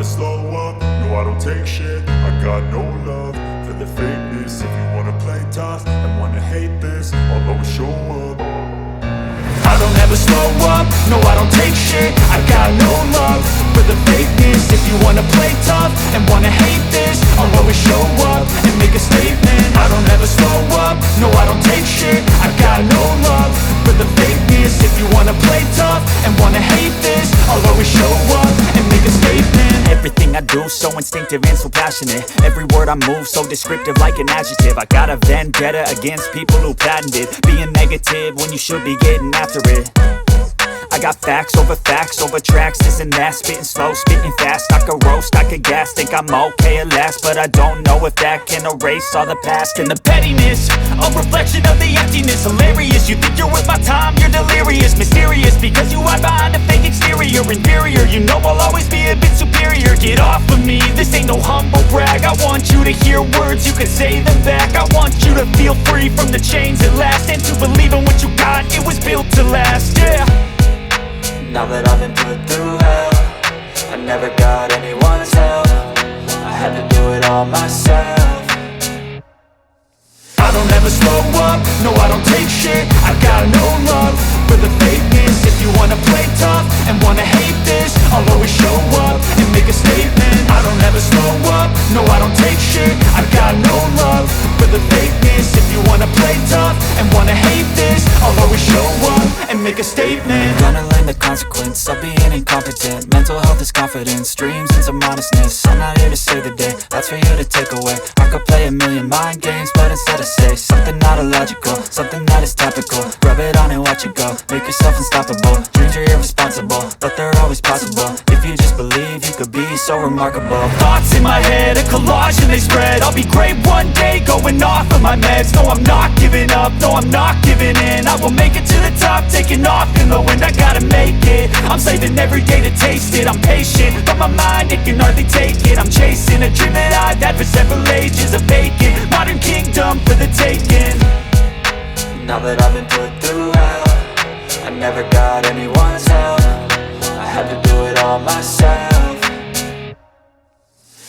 slow up, no I don't take shit. I got no love for the fakeness. If you wanna play tough and wanna hate this, I'll always show up. I don't ever slow up, no I don't take shit. I got no love for the fakeness. If you wanna play tough and wanna hate this, I'll always show up and make a statement. I don't ever slow up, no I don't take shit. I got no love for the fakeness. If you wanna play tough and wanna hate this, I'll always show up and make a statement. Everything I do so instinctive and so passionate. Every word I move so descriptive like an adjective. I got a vendetta against people who patented being negative when you should be getting after it. I got facts over tracks, this and that. Spitting slow, spitting fast. I could roast, I could gas. Think I'm okay at last, but I don't know if that can erase all the past. And the pettiness, a reflection of the emptiness. Hilarious, you think you're worth my time, you're delirious. Mysterious, because you hide behind a fake exterior. Inferior, you know I'll always be a bit superior. Get off of me, this ain't no humble brag. I want you to hear words, you can say them back. I want you to feel free from the chains at last, and to believe in what you got, it was built to last, yeah. Now that I've been put through hell, I never got anyone's help. I had to do it all myself. I don't ever slow up, no I don't take shit. I got no love for the fakeness. If you wanna play tough and wanna hate this, I'll always show up and make a statement. I don't ever slow up, no I don't take shit. I got no love for the fakeness. If you wanna play tough and wanna hate this, I'll always show up and make a statement. Gonna learn the consequence of being incompetent. Mental health is confidence, dreams and some honestness. I'm not here to save the day, that's for you to take away. I could play a million mind games, but instead I say something not illogical, something that is topical. Rub it on and watch it go, make yourself unstoppable. Dreams are irresponsible, but they're always possible. If you just believe, you could be so remarkable. Thoughts in my head, a collage and they spread. I'll be great one day, going off of my meds. No, I'm not giving up, no, I'm not giving in. I will make it to the top, taking off in the wind. I gotta make it, I'm saving every day to taste it. I'm patient, but my mind, it can hardly take it. I'm chasing a dream that I've had for several ages. A vacant, modern kingdom for the taking. Now that I've been put through hell, I never got anyone's help. I had to do it all myself.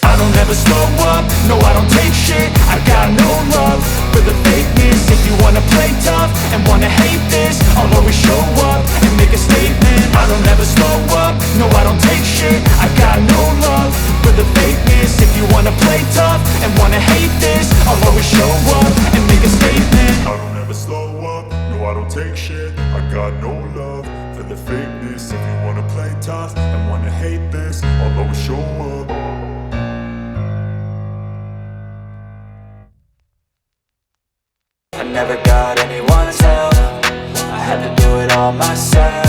I don't ever slow up, no I don't take shit. I got no love for the fakeness. If you wanna play tough and wanna hate this, I'll always show up and make a statement. I don't ever slow up, no I don't take shit. I got no love for the fakeness. If you wanna play tough and wanna hate this, I'll always show up and make a statement. I don't ever slow up, no I don't take shit. I got no love for the fakeness. If you wanna play tough and wanna hate this, I'll always show up. I never got anyone's help. I had to do it all myself.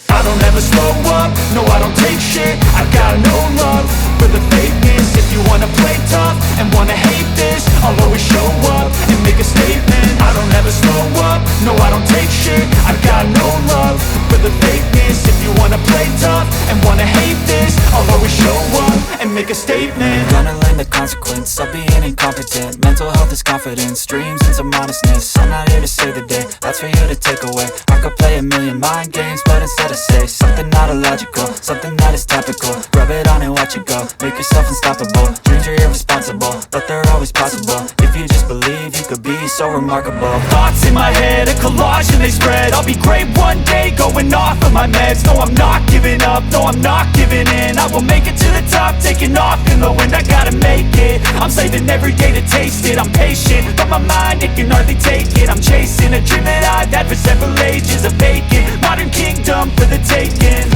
I don't ever slow up, no I don't take shit. I got no love for the fakeness. If you wanna play tough and wanna hate this, I'll always show up and make a statement. I don't ever slow up, no I don't take shit. I got no love for the fakeness. If you wanna play tough and wanna hate this, I'll always show up and make a statement. Gonna learn the consequence of being incompetent. Mental health is confidence, dreams and some honestness. I'm not here to save the day, that's for you to take away. I could play a million mind games, but instead I say something not illogical, something that is topical. Rub it on and watch it go, make yourself unstoppable. Dreams are irresponsible, but they're always possible. If you just believe, you could be so remarkable. Thoughts in my head, a collage and they spread. I'll be great one day, going off of my meds. No, I'm not giving up, no, I'm not giving in. I will make it to the top, taking off in the wind. I gotta make it, I'm saving every day to taste it. I'm patient, but my mind, it can hardly take it. I'm chasing a dream that I've had for several ages. A vacant, modern kingdom for the taking.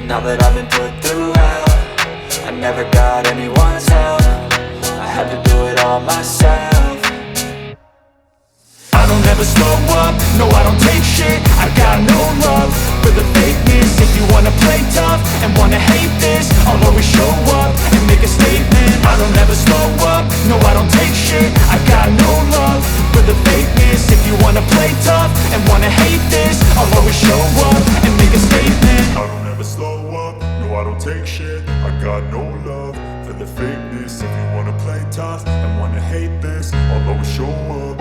Now that I've been put through hell, I never got anyone's help. I had to do it all myself. I don't ever slow up, no I don't take shit. I got no love for the fakeness. If you wanna play tough and wanna hate this, I'll always show up and make a statement. I don't ever slow up, no I don't take shit. I got no love for the fakeness. If you wanna play tough and wanna hate this, I'll always show up and make a statement. I don't ever slow up, no I don't take shit. I got no love for the fakeness. If you wanna play tough and wanna hate this, I'll always show up.